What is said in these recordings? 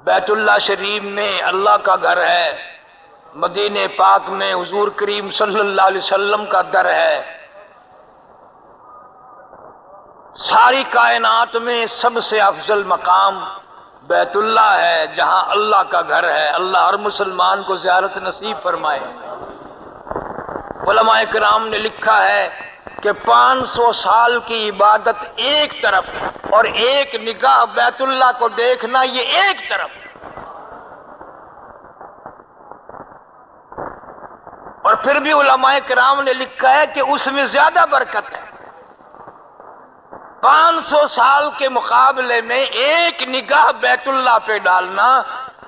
بیت اللہ شریف میں اللہ کا گھر ہے، مدینہ پاک میں حضور کریم صلی اللہ علیہ وسلم کا در ہے۔ ساری کائنات میں سب سے افضل مقام بیت اللہ ہے، جہاں اللہ کا گھر ہے۔ اللہ ہر مسلمان کو زیارت نصیب فرمائے۔ علماء کرام نے لکھا ہے کہ 500 سال کی عبادت ایک طرف اور ایک نگاہ بیت اللہ کو دیکھنا یہ ایک طرف، اور پھر بھی علماء کرام نے لکھا ہے کہ اس میں زیادہ برکت ہے۔ 500 سال کے مقابلے میں ایک نگاہ بیت اللہ پہ ڈالنا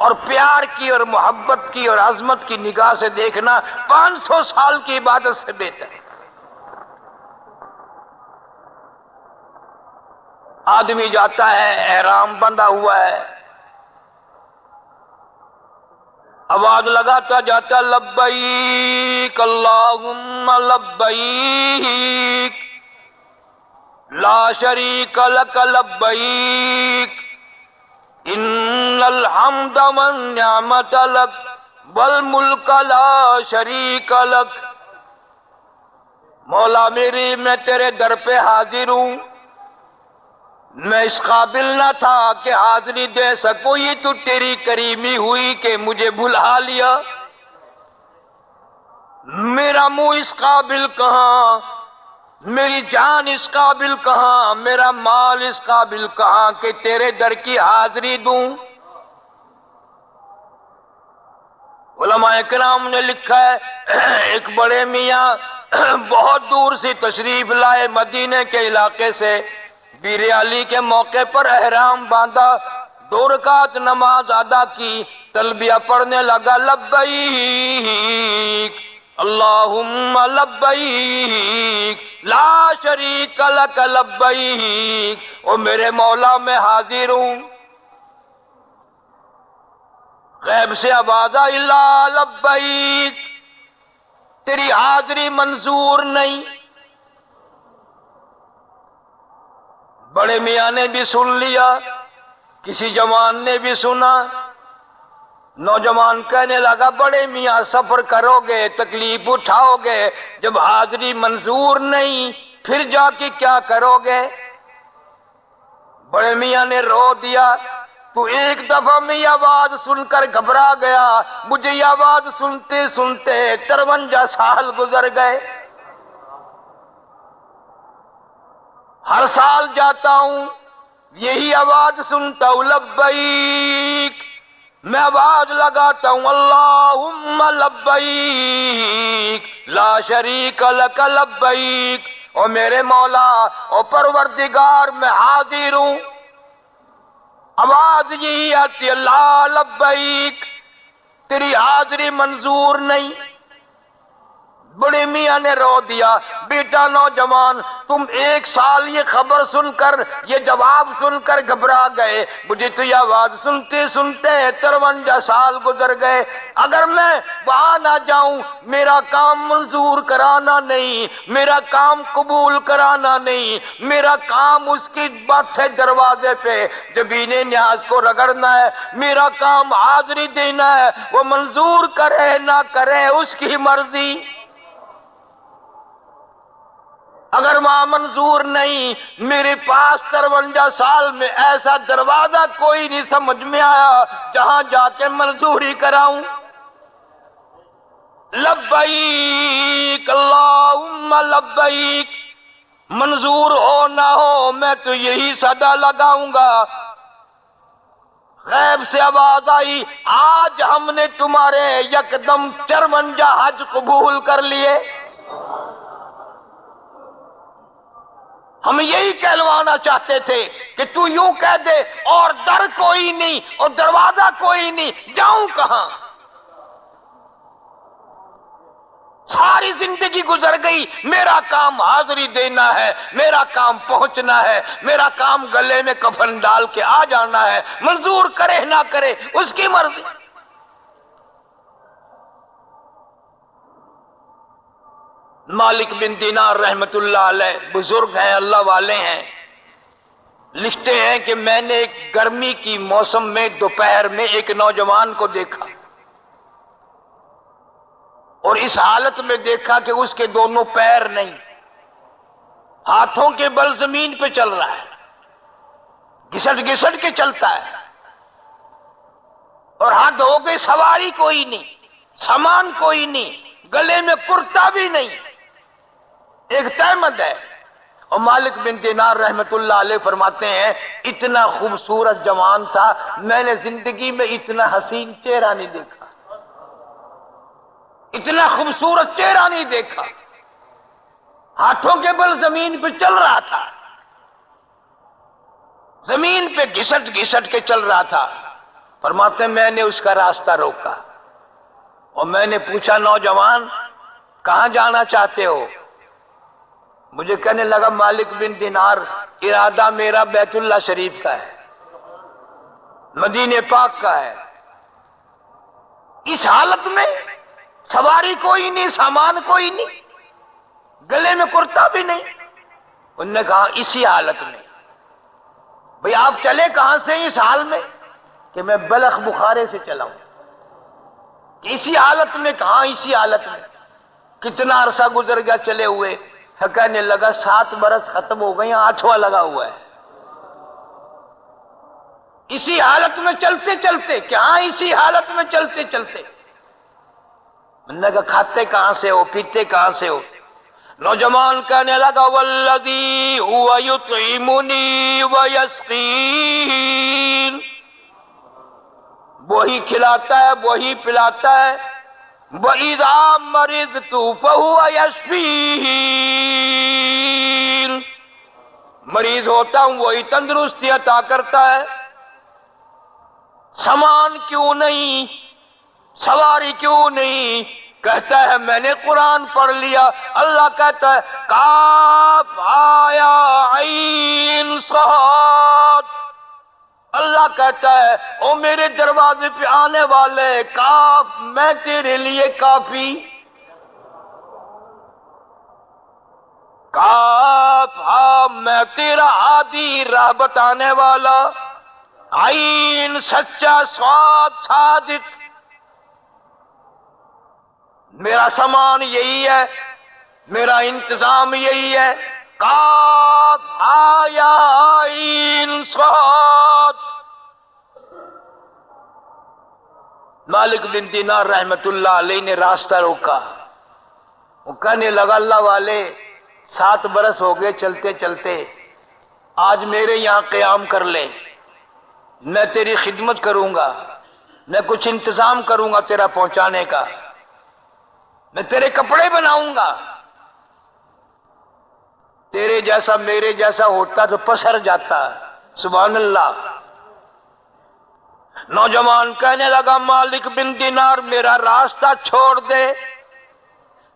اور پیار کی اور محبت کی اور عظمت کی نگاہ سے دیکھنا 500 سال کی عبادت سے بہتر ہے۔ آدمی جاتا ہے، احرام بندھا ہوا ہے، آواز لگاتا جاتا لبیک اللہم لبیک لا شریک لک لبیک ان الحمد والنعمت لک والملک لا شریک لک۔ مولا میری، میں تیرے در پہ حاضر ہوں، میں اس قابل نہ تھا کہ حاضری دے سکوں، یہ تو تیری کریمی ہوئی کہ مجھے بھلا لیا۔ میرا منہ اس قابل کہاں، میری جان اس قابل کہاں، میرا مال اس قابل کہاں کہ تیرے در کی حاضری دوں۔ علماء کرام نے لکھا ہے ایک بڑے میاں بہت دور سے تشریف لائے، مدینے کے علاقے سے، بیر علی کے موقع پر احرام باندھا، 2 رکعت نماز ادا کی، تلبیہ پڑھنے لگا لبیک اللہم لبیک لا شریک لک لبیک، او میرے مولا میں حاضر ہوں۔ غیب سے آواز آئی لا لبیک، تیری حاضری منظور نہیں۔ بڑے میاں نے بھی سن لیا، کسی جوان نے بھی سنا۔ نوجوان کہنے لگا بڑے میاں سفر کرو گے، تکلیف اٹھاؤ گے، جب حاضری منظور نہیں پھر جا کے کیا کرو گے؟ بڑے میاں نے رو دیا، تو ایک دفعہ میں یہ آواز سن کر گھبرا گیا، مجھے یہ آواز سنتے سنتے 53 سال گزر گئے۔ ہر سال جاتا ہوں، یہی آواز سنتا ہوں لبیک، میں آواز لگاتا ہوں اللہم لبیک لا شریک لک لبیک، او میرے مولا، او پروردگار، میں حاضر ہوں۔ آواز یہی آتی ہے لا لبیک، تیری حاضری منظور نہیں۔ بڑے میاں نے رو دیا، بیٹا نوجوان، تم 1 سال یہ خبر سن کر، یہ جواب سن کر گھبرا گئے، مجھے تو یہ آواز سنتے سنتے 53 سال گزر گئے۔ اگر میں وہاں نہ جاؤں، میرا کام منظور کرانا نہیں، میرا کام قبول کرانا نہیں، میرا کام اس کی باتیں دروازے پہ جبین نیاز کو رگڑنا ہے، میرا کام حاضری دینا ہے، وہ منظور کرے نہ کرے اس کی مرضی۔ اگر وہاں منظور نہیں، میرے پاس 53 سال میں ایسا دروازہ کوئی نہیں سمجھ میں آیا جہاں جا کے منظوری کراؤں۔ لبیک اللہم لبیک، منظور ہو نہ ہو میں تو یہی صدا لگاؤں گا۔ غیب سے آواز آئی، آج ہم نے تمہارے یکدم 53 حج قبول کر لیے۔ ہم یہی کہلوانا چاہتے تھے کہ تو یوں کہہ دے اور در کوئی نہیں اور دروازہ کوئی نہیں، جاؤں کہاں؟ ساری زندگی گزر گئی، میرا کام حاضری دینا ہے، میرا کام پہنچنا ہے، میرا کام گلے میں کفن ڈال کے آ جانا ہے، منظور کرے نہ کرے اس کی مرضی۔ مالک بن دینار رحمت اللہ علیہ بزرگ ہیں، اللہ والے ہیں، لکھتے ہیں کہ میں نے ایک گرمی کی موسم میں دوپہر میں ایک نوجوان کو دیکھا، اور اس حالت میں دیکھا کہ اس کے دونوں پیر نہیں، ہاتھوں کے بل زمین پہ چل رہا ہے، گھسٹ گھسٹ کے چلتا ہے، اور حد ہو گئی، سواری کوئی نہیں، سامان کوئی نہیں، گلے میں کرتا بھی نہیں، ایک تہمد ہے۔ اور مالک بن دینار رحمت اللہ علیہ فرماتے ہیں اتنا خوبصورت جوان تھا، میں نے زندگی میں اتنا حسین چہرہ نہیں دیکھا، اتنا خوبصورت چہرہ نہیں دیکھا، ہاتھوں کے بل زمین پہ چل رہا تھا، زمین پہ گھسٹ گھسٹ کے چل رہا تھا۔ فرماتے ہیں میں نے اس کا راستہ روکا اور میں نے پوچھا نوجوان کہاں جانا چاہتے ہو؟ مجھے کہنے لگا مالک بن دینار ارادہ میرا بیت اللہ شریف کا ہے، مدینہ پاک کا ہے۔ اس حالت میں سواری کوئی نہیں، سامان کوئی نہیں، گلے میں کرتا بھی نہیں۔ انہوں نے کہا اسی حالت میں۔ بھئی آپ چلے کہاں سے اس حال میں؟ کہ میں بلخ بخارے سے چلا ہوں۔ اسی حالت میں کہاں؟ اسی حالت میں۔ کتنا عرصہ گزر گیا چلے ہوئے؟ کہنے لگا 7 برس ختم ہو گئے، 8واں لگا ہوا ہے۔ اسی حالت میں چلتے چلتے، کہاں اسی حالت میں چلتے چلتے۔ میں نے کہا کھاتے کہاں سے ہو، پیتے کہاں سے ہو؟ نوجوان کہنے لگا والذی هو یطعمنی ویسقین، وہی کھلاتا ہے، وہی پلاتا ہے۔ وَإِذَا مَرِضْتُ فَهُوَ يَشْفِينِ، مریض ہوتا ہوں وہی تندرستی عطا کرتا ہے۔ سامان کیوں نہیں، سواری کیوں نہیں؟ کہتا ہے میں نے قرآن پڑھ لیا۔ اللہ کہتا ہے کاف آیا عین صاد، اللہ کہتا ہے او میرے دروازے پہ آنے والے، کاف میں تیرے لیے کافی، کاف ہاں میں تیرا ہادی راہ بتانے والا، عین سچا، صاد صادق، میرا سامان یہی ہے، میرا انتظام یہی ہے۔ کاف آیا عین صاد۔ مالک بن دینار رحمت اللہ علیہ نے راستہ روکا، وہ کہنے لگا اللہ والے 7 برس ہو گئے چلتے چلتے، آج میرے یہاں قیام کر لے، میں تیری خدمت کروں گا، میں کچھ انتظام کروں گا تیرا پہنچانے کا، میں تیرے کپڑے بناؤں گا۔ تیرے جیسا میرے جیسا ہوتا تو پسر جاتا، سبحان اللہ۔ نوجوان کہنے لگا مالک بن دینار میرا راستہ چھوڑ دے۔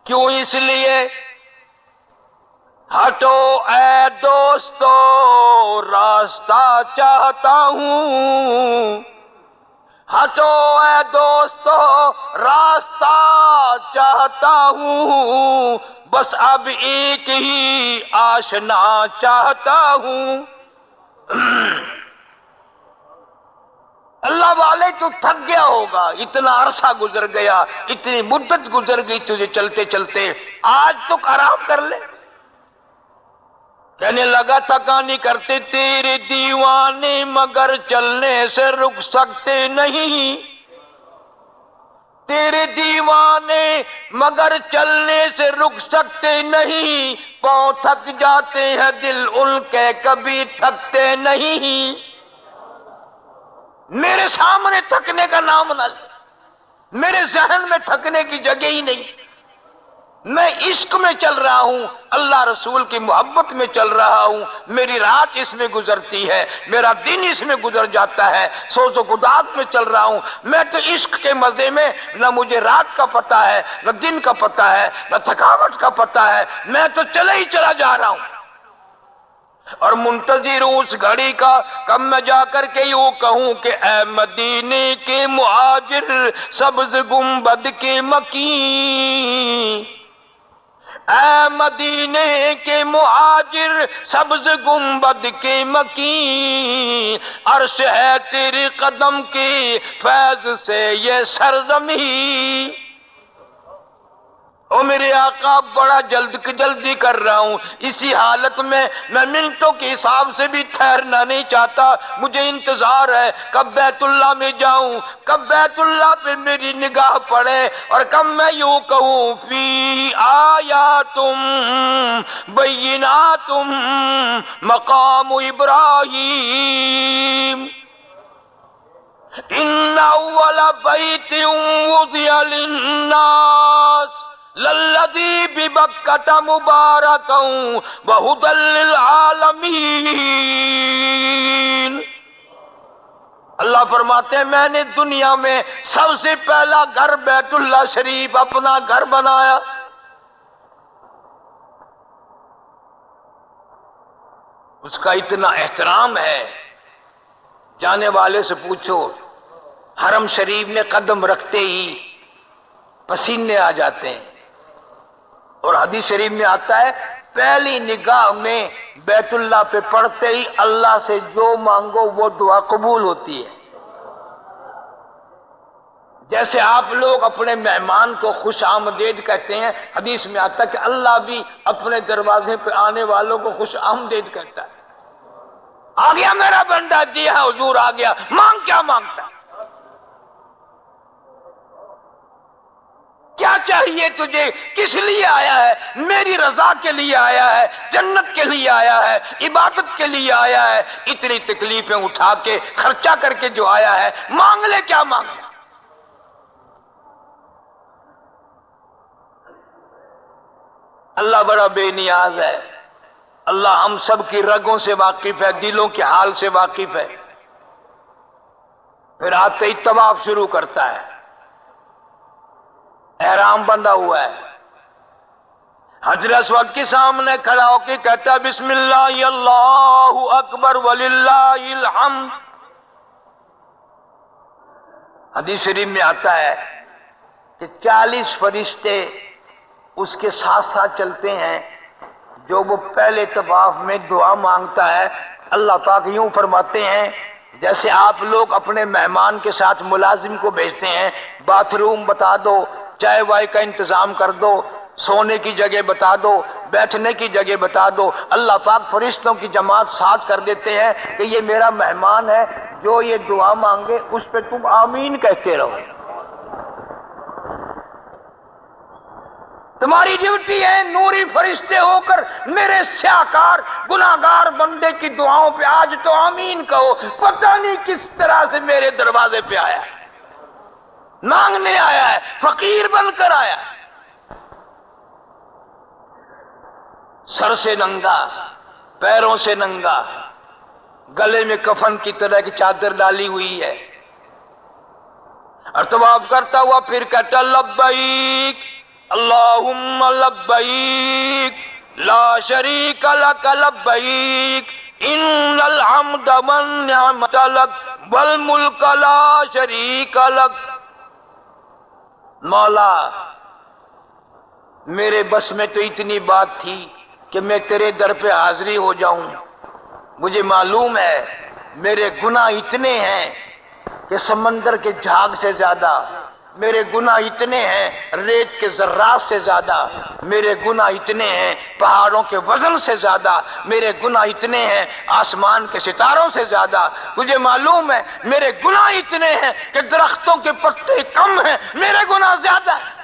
کیوں؟ اس لیے ہٹو اے دوستو راستہ چاہتا ہوں، ہٹو اے دوستو راستہ چاہتا ہوں، بس اب ایک ہی آشنا چاہتا ہوں۔ اللہ والے تو تھک گیا ہوگا، اتنا عرصہ گزر گیا، اتنی مدت گزر گئی تجھے چلتے چلتے، آج تو آرام کر لے۔ کہنے لگا تھکا نہیں کرتے تیرے دیوانے، مگر چلنے سے رک سکتے نہیں، تیرے دیوانے مگر چلنے سے رک سکتے نہیں، پاؤں تھک جاتے ہیں دل ان کے کبھی تھکتے نہیں۔ میرے سامنے تھکنے کا نام نہ لے، میرے ذہن میں تھکنے کی جگہ ہی نہیں۔ میں عشق میں چل رہا ہوں، اللہ رسول کی محبت میں چل رہا ہوں، میری رات اس میں گزرتی ہے، میرا دن اس میں گزر جاتا ہے، سوز و گداز میں چل رہا ہوں۔ میں تو عشق کے مزے میں نہ مجھے رات کا پتہ ہے، نہ دن کا پتہ ہے، نہ تھکاوٹ کا پتہ ہے، میں تو چلا ہی چلا جا رہا ہوں۔ اور منتظر ہوں اس گھڑی کا کب میں جا کر کے یوں کہوں کہ اے مدینے کے مہاجر سبز گنبد کے مکین، اے مدینے کے مہاجر سبز گنبد کے مکین، عرش ہے تیری قدم کی فیض سے یہ سرزمین۔ او میرے آقا بڑا جلدی کر رہا ہوں، اسی حالت میں منٹوں کے حساب سے بھی ٹھہرنا نہیں چاہتا، مجھے انتظار ہے کب بیت اللہ میں جاؤں، کب بیت اللہ پہ میری نگاہ پڑے، اور کب میں یوں کہوں فی آیاتم بیناتم مقام ابراہیم ان اول بیت وضع للناس للذی ببکۃ مبارکا وہدی للعالمین۔ اللہ فرماتے ہیں میں نے دنیا میں سب سے پہلا گھر بیت اللہ شریف اپنا گھر بنایا۔ اس کا اتنا احترام ہے، جانے والے سے پوچھو حرم شریف میں قدم رکھتے ہی پسینے آ جاتے ہیں، اور حدیث شریف میں آتا ہے پہلی نگاہ میں بیت اللہ پہ پڑھتے ہی اللہ سے جو مانگو وہ دعا قبول ہوتی ہے۔ جیسے آپ لوگ اپنے مہمان کو خوش آمدید کہتے ہیں، حدیث میں آتا ہے کہ اللہ بھی اپنے دروازے پہ آنے والوں کو خوش آمدید کہتا ہے۔ آ گیا میرا بندہ، جی ہاں حضور آ گیا، مانگ کیا مانگتا ہے؟ کیا چاہیے تجھے؟ کس لیے آیا ہے؟ میری رضا کے لیے آیا ہے، جنت کے لیے آیا ہے، عبادت کے لیے آیا ہے، اتنی تکلیفیں اٹھا کے خرچہ کر کے جو آیا ہے، مانگ لے کیا مانگے۔ اللہ بڑا بے نیاز ہے، اللہ ہم سب کی رگوں سے واقف ہے، دلوں کے حال سے واقف ہے۔ پھر آتے ہی طواف شروع کرتا ہے، احرام بندھا ہوا ہے، حجر اسود کے سامنے کھڑا ہو کے کہتا ہے بسم اللہ اللہ اکبر وللہ الحمد۔ حدیث شریف میں آتا ہے کہ 40 فرشتے اس کے ساتھ ساتھ چلتے ہیں، جو وہ پہلے طواف میں دعا مانگتا ہے اللہ پاک یوں فرماتے ہیں جیسے آپ لوگ اپنے مہمان کے ساتھ ملازم کو بھیجتے ہیں، باتھ روم بتا دو، چائے وائے کا انتظام کر دو، سونے کی جگہ بتا دو، بیٹھنے کی جگہ بتا دو، اللہ پاک فرشتوں کی جماعت ساتھ کر دیتے ہیں کہ یہ میرا مہمان ہے، جو یہ دعا مانگے اس پہ تم آمین کہتے رہو۔ تمہاری ڈیوٹی ہے نوری فرشتے ہو کر میرے سیاہکار گناہگار بندے کی دعاؤں پہ آج تو آمین کہو۔ پتہ نہیں کس طرح سے میرے دروازے پہ آیا ہے، مانگنے آیا ہے، فقیر بن کر آیا ہے، سر سے ننگا، پیروں سے ننگا، گلے میں کفن کی طرح کی چادر ڈالی ہوئی ہے، اور طواف کرتا ہوا پھر کہتا لبیک اللہم لبیک لا شریک لک لبیک ان الحمد والنعمت لک والملک لا شریک لک۔ مولا میرے بس میں تو اتنی بات تھی کہ میں تیرے در پہ حاضری ہو جاؤں، مجھے معلوم ہے میرے گناہ اتنے ہیں کہ سمندر کے جھاگ سے زیادہ، میرے گناہ اتنے ہیں ریت کے ذرات سے زیادہ، میرے گناہ اتنے ہیں پہاڑوں کے وزن سے زیادہ، میرے گناہ اتنے ہیں آسمان کے ستاروں سے زیادہ۔ تجھے معلوم ہے میرے گناہ اتنے ہیں کہ درختوں کے پتے کم ہیں، میرے گناہ زیادہ ہیں۔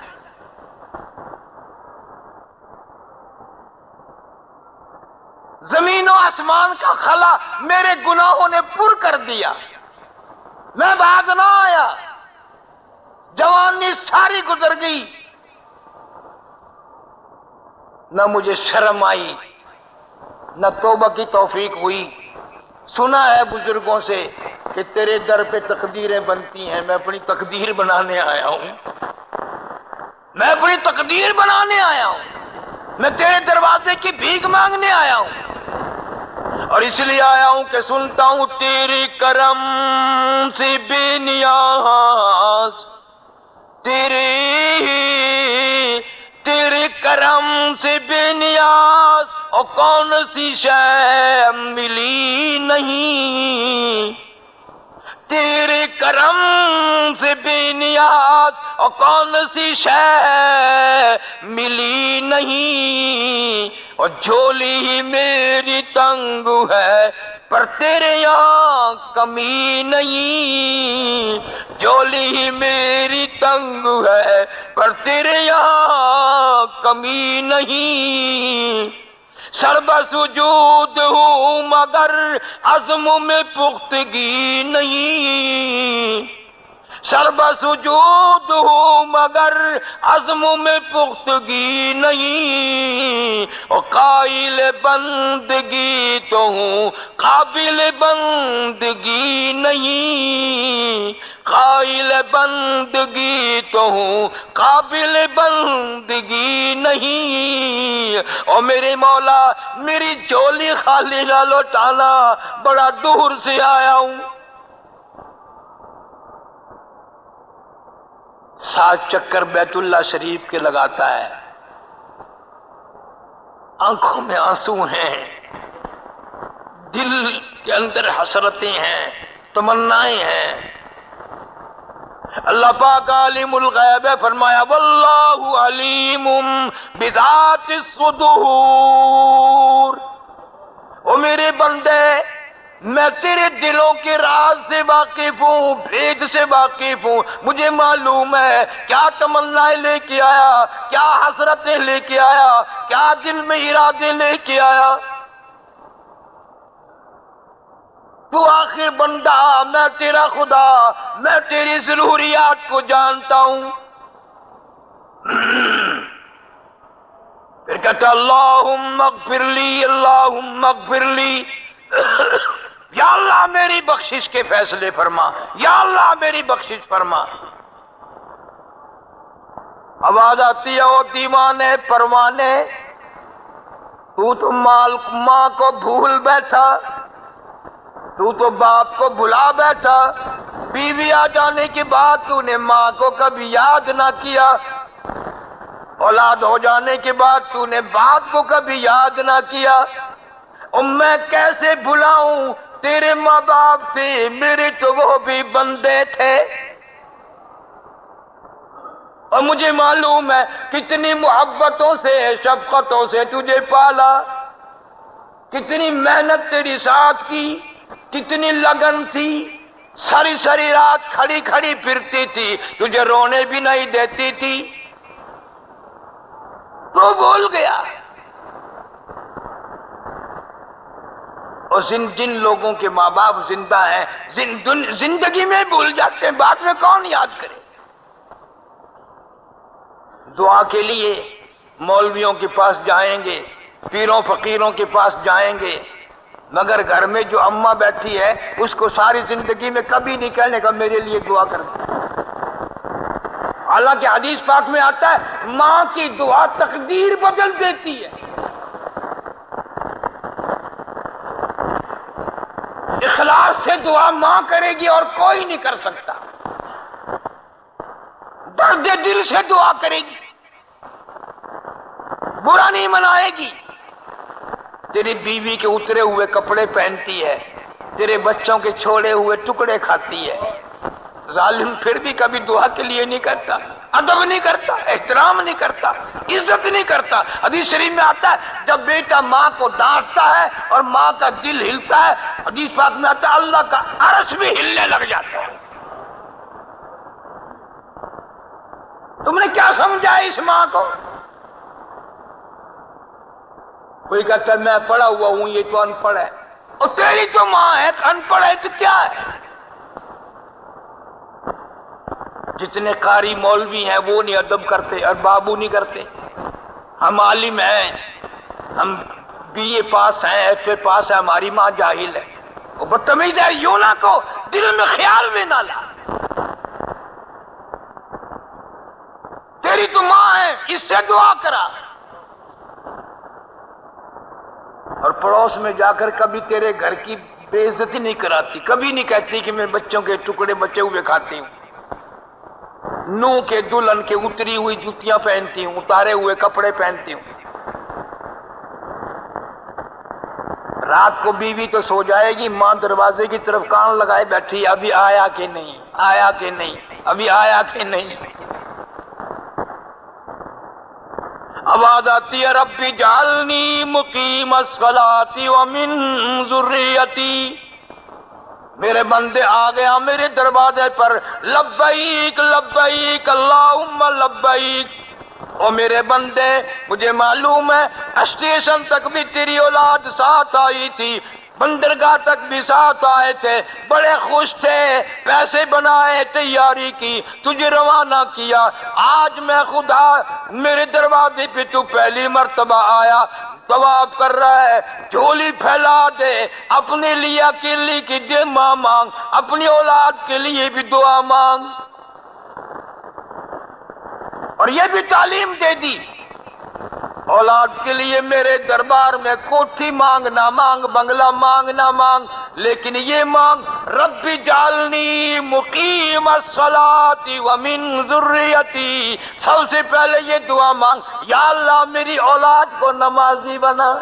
زمین و آسمان کا خلا میرے گناہوں نے پر کر دیا، میں بعد نہ آیا، جوانی ساری گزر گئی، نہ مجھے شرم آئی، نہ توبہ کی توفیق ہوئی۔ سنا ہے بزرگوں سے کہ تیرے در پہ تقدیریں بنتی ہیں، میں اپنی تقدیر بنانے آیا ہوں، میں اپنی تقدیر بنانے آیا ہوں، میں تیرے دروازے کی بھیک مانگنے آیا ہوں، اور اس لیے آیا ہوں کہ سنتا ہوں تیری کرم سے بے نیاز، تیرے کرم سے اور کون سی شے ملی نہیں، تیرے کرم سے بے نیاز اور کون سی شے ملی نہیں، اور جھولی ہی میری تنگ ہے پر تیرے یہاں کمی نہیں، جھولی ہی میری تنگ ہے پر تیرے یہاں کمی نہیں، سرب سجود ہوں مگر عزم میں پختگی نہیں، سرب سجود ہوں مگر عزم میں پختگی نہیں، اور قائل بندگی تو ہوں قابل بندگی نہیں، قائل بندگی تو ہوں قابل بندگی نہیں، اور میرے مولا میری جھولی خالی نہ لوٹانا، بڑا دور سے آیا ہوں۔ 7 چکر بیت اللہ شریف کے لگاتا ہے، آنکھوں میں آنسو ہیں، دل کے اندر حسرتیں ہیں، تمنائیں ہیں۔ اللہ پاک عالم الغیب ہے، فرمایا واللہ علیم بذات الصدور، او میرے بندے میں تیرے دلوں کے راز سے واقف ہوں، بھید سے واقف ہوں، مجھے معلوم ہے کیا تمنائیں لے کے آیا، کیا حسرتیں لے کے آیا، کیا دل میں ارادے لے کے آیا۔ تو آخر بندہ میں تیرا خدا، میں تیری ضروریات کو جانتا ہوں۔ پھر کہتا اللہم اغفر لی، اللہم اغفر لی، یا اللہ میری بخشش کے فیصلے فرما، یا اللہ میری بخشش فرما۔ آواز آتی ہے او دیوانے پروانے، تو ماں کو بھول بیٹھا، تو باپ کو بھلا بیٹھا، بیوی آ جانے کے بعد تو نے ماں کو کبھی یاد نہ کیا، اولاد ہو جانے کے بعد تو نے باپ کو کبھی یاد نہ کیا، اور میں کیسے بھلاؤں تیرے ماں باپ تھے، میرے تو وہ بھی بندے تھے، اور مجھے معلوم ہے کتنی محبتوں سے شفقتوں سے تجھے پالا، کتنی محنت تیری ساتھ کی، کتنی لگن تھی، ساری ساری رات کھڑی کھڑی پھرتی تھی، تجھے رونے بھی نہیں دیتی تھی، تو بھول گیا۔ اور جن لوگوں کے ماں باپ زندہ ہیں زندگی میں بھول جاتے ہیں، بعد میں کون یاد کرے۔ دعا کے لیے مولویوں کے پاس جائیں گے، پیروں فقیروں کے پاس جائیں گے، مگر گھر میں جو اماں بیٹھی ہے اس کو ساری زندگی میں کبھی نہیں کہنے کا میرے لیے دعا کر دیں۔ حالانکہ حدیث پاک میں آتا ہے ماں کی دعا تقدیر بدل دیتی ہے۔ اخلاص سے دعا ماں کرے گی اور کوئی نہیں کر سکتا، درد دل سے دعا کرے گی، برا نہیں منائے گی، تیری بیوی کے اترے ہوئے کپڑے پہنتی ہے، تیرے بچوں کے چھوڑے ہوئے ٹکڑے کھاتی ہے، ظالم پھر بھی کبھی دعا کے لیے نہیں کرتا، ادب نہیں کرتا، احترام نہیں کرتا، عزت نہیں کرتا۔ حدیث شریف میں آتا ہے جب بیٹا ماں کو ڈانٹتا ہے اور ماں کا دل ہلتا ہے، حدیث پاک میں آتا ہے اللہ کا عرش بھی ہلنے لگ جاتا ہے۔ تم نے کیا سمجھا اس ماں کو؟ کوئی کہتا ہے میں پڑھا ہوا ہوں، یہ تو ان پڑھ ہے، اور تیری تو ماں ہے ان پڑھ ہے تو کیا ہے؟ جتنے قاری مولوی ہیں وہ نہیں ادب کرتے اور بابو نہیں کرتے، ہم عالم ہیں، ہم بی اے پاس ہیں، ایف اے پاس ہے، ہماری ماں جاہل ہے، وہ بدتمیز ہے، یوں نہ کو دل میں خیال میں نہ لا، تیری تو ماں ہے اس سے دعا کرا۔ اور پڑوس میں جا کر کبھی تیرے گھر کی بے عزتی نہیں کراتی، کبھی نہیں کہتی کہ میں بچوں کے ٹکڑے بچے ہوئے کھاتی ہوں، نو کے دلہن کے اتری ہوئی جوتیاں پہنتی ہوں، اتارے ہوئے کپڑے پہنتی ہوں۔ رات کو بیوی تو سو جائے گی، ماں دروازے کی طرف کان لگائے بیٹھی، ابھی آیا کہ نہیں، آیا کہ نہیں، ابھی آیا کہ نہیں۔ آواز آتی ہے ربی جعلنی مقیم الصلاۃ ومن ذریتی، میرے بندے آ گیا میرے دروازے پر، لبیک لبیک اللہم لبیک۔ او میرے بندے، مجھے معلوم ہے اسٹیشن تک بھی تیری اولاد ساتھ آئی تھی، بندرگاہ تک بھی ساتھ آئے تھے، بڑے خوش تھے، پیسے بنائے، تیاری کی، تجھے روانہ کیا۔ آج میں خدا میرے دروازے پہ تو پہلی مرتبہ آیا، طواف کر رہا ہے، جھولی پھیلا دے، اپنے لیے اکیلی کی دے ماں مانگ، اپنی اولاد کے لیے بھی دعا مانگ۔ اور یہ بھی تعلیم دے دی، اولاد کے لیے میرے دربار میں کوٹھی مانگ نہ مانگ، بنگلہ مانگ نہ مانگ، لیکن یہ مانگ ربی جعلنی مقیم الصلاۃ ومن ذریتی، سب سے پہلے یہ دعا مانگ، یا اللہ میری اولاد کو نمازی بنا۔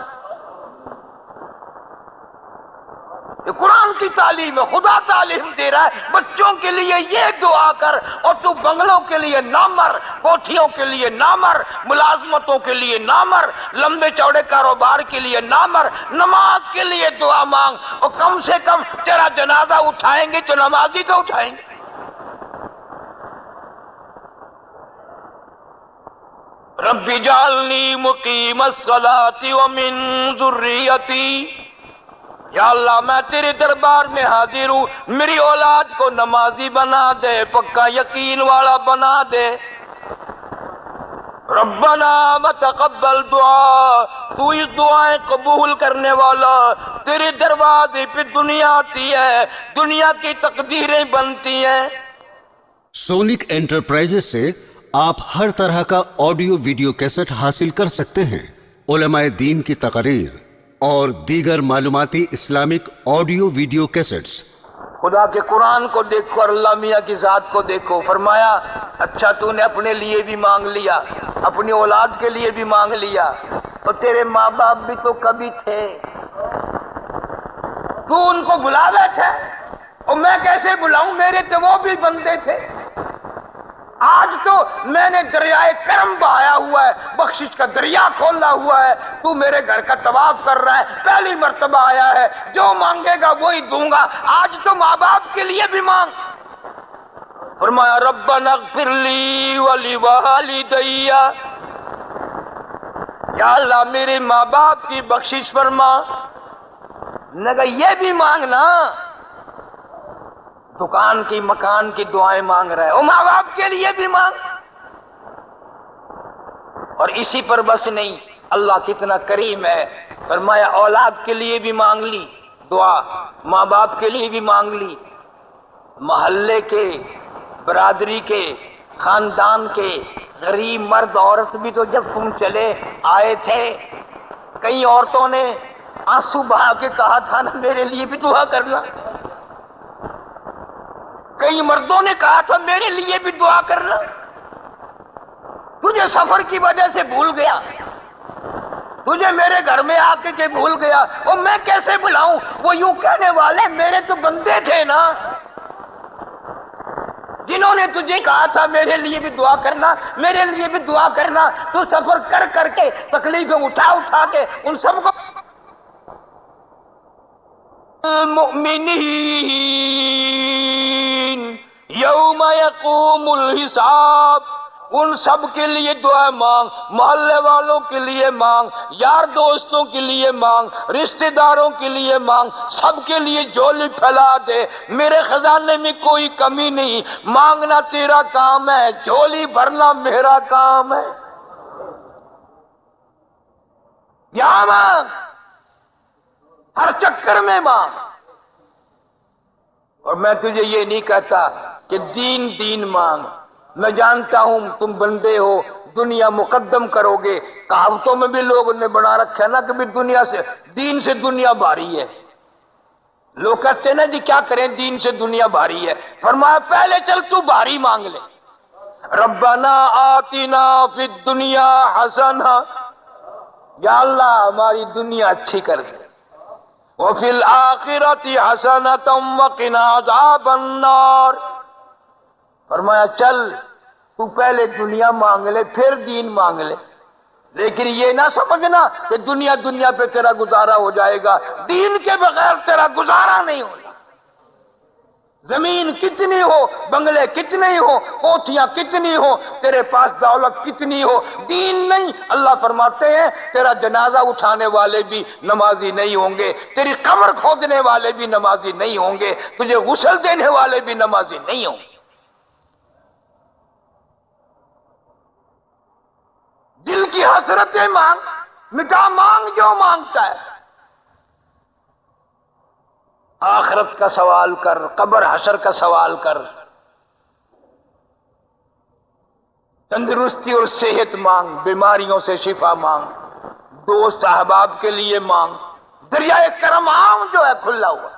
یہ قرآن کی تعلیم ہے، خدا تعلیم دے رہا ہے، بچوں کے لیے یہ دعا کر، اور تو بنگلوں کے لیے نہ مر، کوٹھیوں کے لیے نہ مر، ملازمتوں کے لیے نہ مر، لمبے چوڑے کاروبار کے لیے نہ مر، نماز کے لیے دعا مانگ، اور کم سے کم تیرا جنازہ اٹھائیں گے تو نمازی تو اٹھائیں گے۔ ربی جعلنی مقیم الصلاۃ ومن ذریتی، یا اللہ میں تیرے دربار میں حاضر ہوں، میری اولاد کو نمازی بنا دے، پکا یقین والا بنا دے۔ ربنا وتقبل دعا، تو اس دعائیں قبول کرنے والا، تیرے دروازے پہ دنیا آتی ہے، دنیا کی تقدیریں بنتی ہیں۔ سونک انٹرپرائزز سے آپ ہر طرح کا آڈیو ویڈیو کیسٹ حاصل کر سکتے ہیں، علماء دین کی تقاریر اور دیگر معلوماتی اسلامک آڈیو ویڈیو کیسٹس۔ خدا کے قرآن کو دیکھو اور اللہ میاں کی ذات کو دیکھو، فرمایا اچھا تو نے اپنے لیے بھی مانگ لیا، اپنی اولاد کے لیے بھی مانگ لیا، اور تیرے ماں باپ بھی تو کبھی تھے، تو ان کو بلا بیٹھا، اور میں کیسے بلاؤں، میرے تو وہ بھی بندے تھے۔ آج تو میں نے دریائے کرم بہایا ہوا ہے، بخشش کا دریا کھولا ہوا ہے، تو میرے گھر کا طواف کر رہا ہے، پہلی مرتبہ آیا ہے، جو مانگے گا وہی دوں گا، آج تو ماں باپ کے لیے بھی مانگ۔ فرمایا ربنا اغفر لی ولوالدی، یا اللہ میرے ماں باپ کی بخشش فرما۔ نے کہا یہ بھی مانگنا، دکان کی مکان کی دعائیں مانگ رہے او ماں باپ کے لیے بھی مانگ۔ اور اسی پر بس نہیں، اللہ کتنا کریم ہے، فرمایا اولاد کے لیے بھی مانگ لی دعا، ماں باپ کے لیے بھی مانگ لی، محلے کے، برادری کے، خاندان کے غریب مرد عورت بھی تو جب تم چلے آئے تھے، کئی عورتوں نے آنسو بہا کے کہا تھا نا میرے لیے بھی دعا کرنا، کئی مردوں نے کہا تھا میرے لیے بھی دعا کرنا۔ تجھے سفر کی وجہ سے بھول گیا، تجھے میرے گھر میں آ کے بھول گیا، اور میں کیسے بلاؤں، وہ یوں کہنے والے میرے تو بندے تھے نا، جنہوں نے تجھے کہا تھا میرے لیے بھی دعا کرنا، میرے لیے بھی دعا کرنا، تو سفر کر کر کے تکلیفیں اٹھا اٹھا کے ان سب کو المؤمنین یوم یقوم الحساب، ان سب کے لیے دعا مانگ، محلے والوں کے لیے مانگ، یار دوستوں کے لیے مانگ، رشتہ داروں کے لیے مانگ، سب کے لیے جھولی پھیلا دے، میرے خزانے میں کوئی کمی نہیں، مانگنا تیرا کام ہے، جھولی بھرنا میرا کام ہے۔ یہاں مانگ، ہر چکر میں مانگ، اور میں تجھے یہ نہیں کہتا کہ دین مانگ، میں جانتا ہوں تم بندے ہو، دنیا مقدم کرو گے، کہاوتوں میں بھی لوگوں نے بنا رکھا ہے نا کہ دنیا سے، دین سے دنیا بھاری ہے، لوگ کہتے ہیں نا جی کیا کریں دین سے دنیا بھاری ہے، فرمایا پہلے چل تو بھاری مانگ لے، ربنا آتنا فی الدنیا حسنہ، یا اللہ ہماری دنیا اچھی کر دے، وفی الآخرۃ حسنۃ وقنا عذاب النار۔ فرمایا چل تو پہلے دنیا مانگ لے پھر دین مانگ لے، لیکن یہ نہ سمجھنا کہ دنیا پہ تیرا گزارا ہو جائے گا، دین کے بغیر تیرا گزارا نہیں ہوگا۔ زمین کتنی ہو، بنگلے کتنے ہی ہو، کوٹھیاں کتنی ہو، تیرے پاس دولت کتنی ہو، دین نہیں، اللہ فرماتے ہیں تیرا جنازہ اٹھانے والے بھی نمازی نہیں ہوں گے، تیری قبر کھودنے والے بھی نمازی نہیں ہوں گے، تجھے غسل دینے والے بھی نمازی نہیں ہوں گے۔ دل کی حسرتیں مانگ، مٹا مانگ جو مانگتا ہے۔ آخرت کا سوال کر، قبر حشر کا سوال کر، تندرستی اور صحت مانگ، بیماریوں سے شفا مانگ، دوست احباب کے لیے مانگ، دریائے کرم عام جو ہے کھلا ہوا۔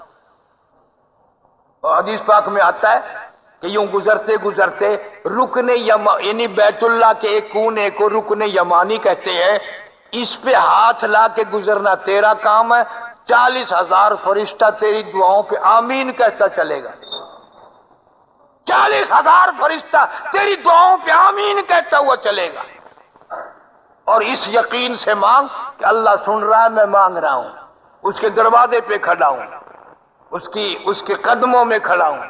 اور حدیث پاک میں آتا ہے کہ یوں گزرتے گزرتے رکن یعنی بیت اللہ کے ایک کونے کو رکن یمانی کہتے ہیں، اس پہ ہاتھ لا کے گزرنا تیرا کام ہے، 40,000 فرشتہ تیری دعاؤں پہ آمین کہتا چلے گا۔ 40,000 فرشتہ تیری دعاؤں پہ آمین کہتا ہوا چلے گا، اور اس یقین سے مانگ کہ اللہ سن رہا ہے، میں مانگ رہا ہوں، اس کے دروازے پہ کھڑا ہوں، اس کے قدموں میں کھڑا ہوں۔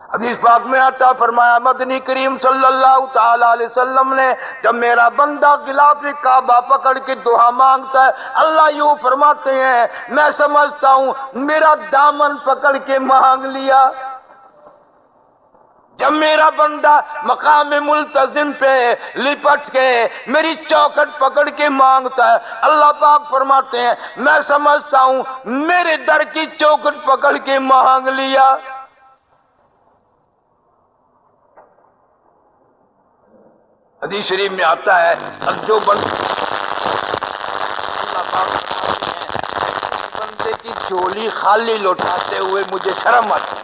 حدیث پاک میں آتا فرمایا مدنی کریم صلی اللہ تعالی علیہ وسلم نے جب میرا بندہ غلاف کعبہ پکڑ کے دعا مانگتا ہے، اللہ یوں فرماتے ہیں میں سمجھتا ہوں میرا دامن پکڑ کے مانگ لیا۔ جب میرا بندہ مقام ملتزم پہ لپٹ کے میری چوکھٹ پکڑ کے مانگتا ہے، اللہ پاک فرماتے ہیں میں سمجھتا ہوں میرے در کی چوکھٹ پکڑ کے مانگ لیا۔ حدیث شریف میں آتا ہے جو بندے کی جھولی خالی لوٹاتے ہوئے مجھے شرم آتی ہے،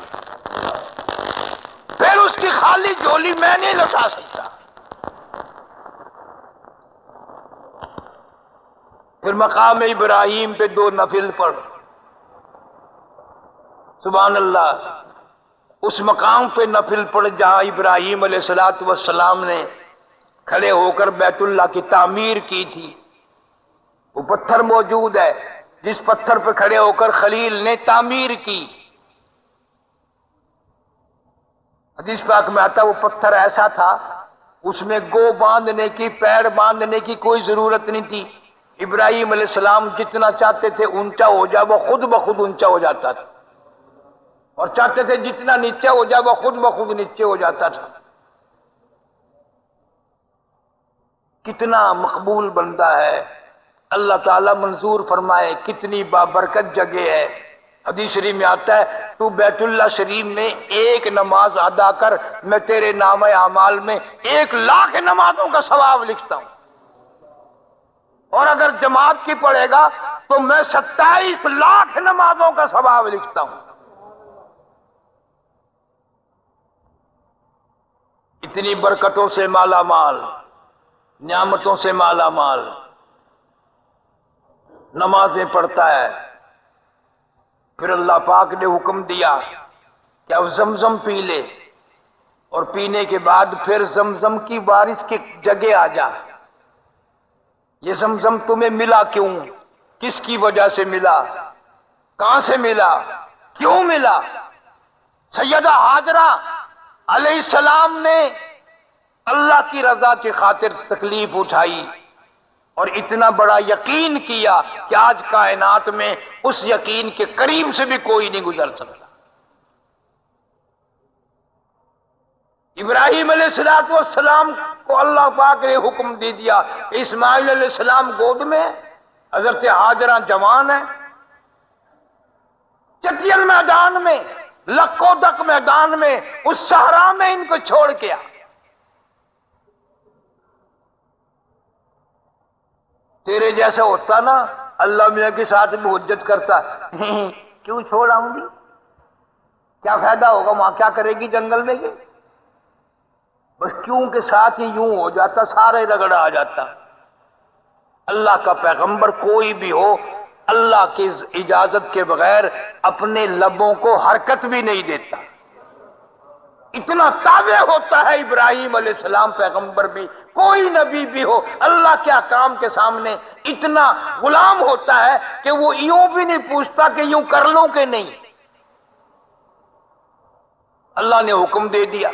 پھر اس کی خالی جھولی میں نہیں لوٹا سکتا۔ پھر مقام ابراہیم پہ 2 نفل پڑھ، سبحان اللہ، اس مقام پہ نفل پڑھ جہاں ابراہیم علیہ السلام نے کھڑے ہو کر بیت اللہ کی تعمیر کی تھی۔ وہ پتھر موجود ہے جس پتھر پہ کھڑے ہو کر خلیل نے تعمیر کی۔ حدیث پاک میں آتا وہ پتھر ایسا تھا اس میں گو باندھنے کی، پیر باندھنے کی کوئی ضرورت نہیں تھی۔ ابراہیم علیہ السلام جتنا چاہتے تھے اونچا ہو جائے وہ خود بخود اونچا ہو جاتا تھا، اور چاہتے تھے جتنا نیچے ہو جائے وہ خود بخود نیچے ہو جاتا تھا۔ کتنا مقبول بندہ ہے، اللہ تعالیٰ منظور فرمائے، کتنی بابرکت جگہ ہے۔ حدیث شریف میں آتا ہے تو بیت اللہ شریف میں 1 نماز ادا کر، میں تیرے نامہ اعمال میں 1,00,000 نمازوں کا ثواب لکھتا ہوں، اور اگر جماعت کی پڑھے گا تو میں 27,00,000 نمازوں کا ثواب لکھتا ہوں۔ اتنی برکتوں سے مالا مال، نعمتوں سے مالا مال، نمازیں پڑھتا ہے، پھر اللہ پاک نے حکم دیا کہ اب زمزم پی لے، اور پینے کے بعد پھر زمزم کی بارش کی جگہ آ جا۔ یہ زمزم تمہیں ملا کیوں؟ کس کی وجہ سے ملا؟ کہاں سے ملا؟ کیوں ملا؟ سیدہ ہاجرہ علیہ السلام نے اللہ کی رضا کی خاطر تکلیف اٹھائی اور اتنا بڑا یقین کیا کہ آج کائنات میں اس یقین کے قریب سے بھی کوئی نہیں گزر سکتا۔ ابراہیم علیہ السلام کو اللہ پاک نے حکم دے دیا کہ اسماعیل علیہ السلام گود میں، حضرت ہاجرہ جوان ہے، چٹیل میدان میں، لکو دک میدان میں، اس صحرا میں ان کو چھوڑ کے آ۔ تیرے جیسا ہوتا نا اللہ میاں کے ساتھ بھی حجت کرتا، کیوں چھوڑ آؤں گی، کیا فائدہ ہوگا، وہاں کیا کرے گی جنگل میں یہ، بس کیوں کے ساتھ ہی یوں ہو جاتا، سارے رگڑا آ جاتا۔ اللہ کا پیغمبر کوئی بھی ہو اللہ کی اجازت کے بغیر اپنے لبوں کو حرکت بھی نہیں دیتا. اتنا تابع ہوتا ہے ابراہیم علیہ السلام پیغمبر بھی، کوئی نبی بھی ہو اللہ کے احکام کے سامنے اتنا غلام ہوتا ہے کہ وہ یوں بھی نہیں پوچھتا کہ یوں کر لوں کہ نہیں. اللہ نے حکم دے دیا.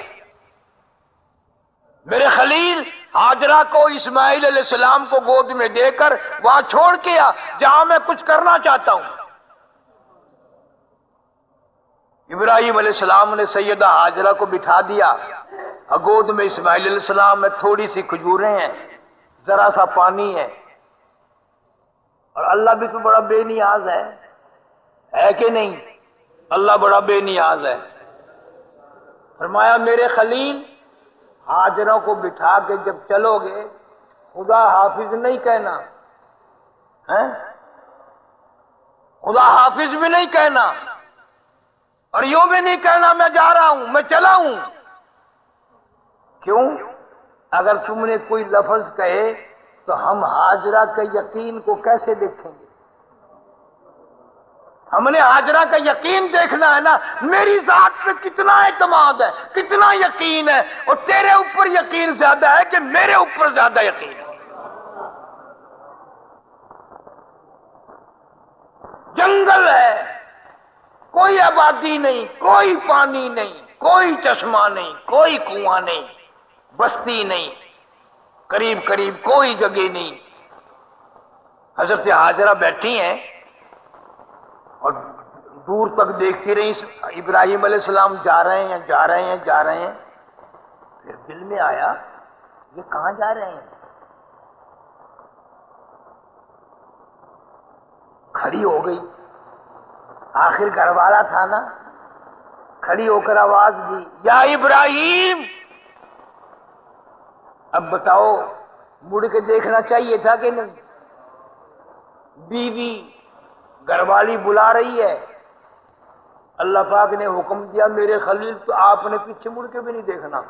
میرے خلیل ہاجرہ کو اسماعیل علیہ السلام کو گود میں دے کر وہاں چھوڑ کے آ جہاں میں کچھ کرنا چاہتا ہوں. ابراہیم علیہ السلام نے سیدہ ہاجرہ کو بٹھا دیا. گود میں اسماعیل علیہ السلام میں تھوڑی سی کھجوریں ہیں، ذرا سا پانی ہے، اور اللہ بھی تو بڑا بے نیاز ہے کہ نہیں؟ اللہ بڑا بے نیاز ہے. فرمایا میرے خلیل ہاجرہ کو بٹھا کے جب چلو گے خدا حافظ نہیں کہنا، خدا حافظ بھی نہیں کہنا، اور یوں بھی نہیں کہنا میں جا رہا ہوں، میں چلا ہوں. کیوں؟ اگر تم نے کوئی لفظ کہے تو ہم ہاجرہ کے یقین کو کیسے دیکھیں گے؟ ہم نے ہاجرہ کا یقین دیکھنا ہے نا، میری ذات پہ کتنا اعتماد ہے، کتنا یقین ہے، اور تیرے اوپر یقین زیادہ ہے کہ میرے اوپر زیادہ یقین ہے. جنگل ہے، کوئی آبادی نہیں، کوئی پانی نہیں، کوئی چشمہ نہیں، کوئی کنواں نہیں، بستی نہیں، قریب قریب کوئی جگہ نہیں. حضرت ہاجرہ بیٹھی ہیں اور دور تک دیکھتی رہی. ابراہیم علیہ السلام جا رہے ہیں جا رہے ہیں جا رہے ہیں. پھر دل میں آیا یہ کہاں جا رہے ہیں؟ کھڑی ہو گئی، آخر گھر والا تھا نا. کھڑی ہو کر آواز دی یا ابراہیم. اب بتاؤ مڑ کے دیکھنا چاہیے تھا کہ نہیں؟ بیوی گھر والی بلا رہی ہے. اللہ پاک نے حکم دیا میرے خلیل تو آپ نے پیچھے مڑ کے بھی نہیں دیکھنا.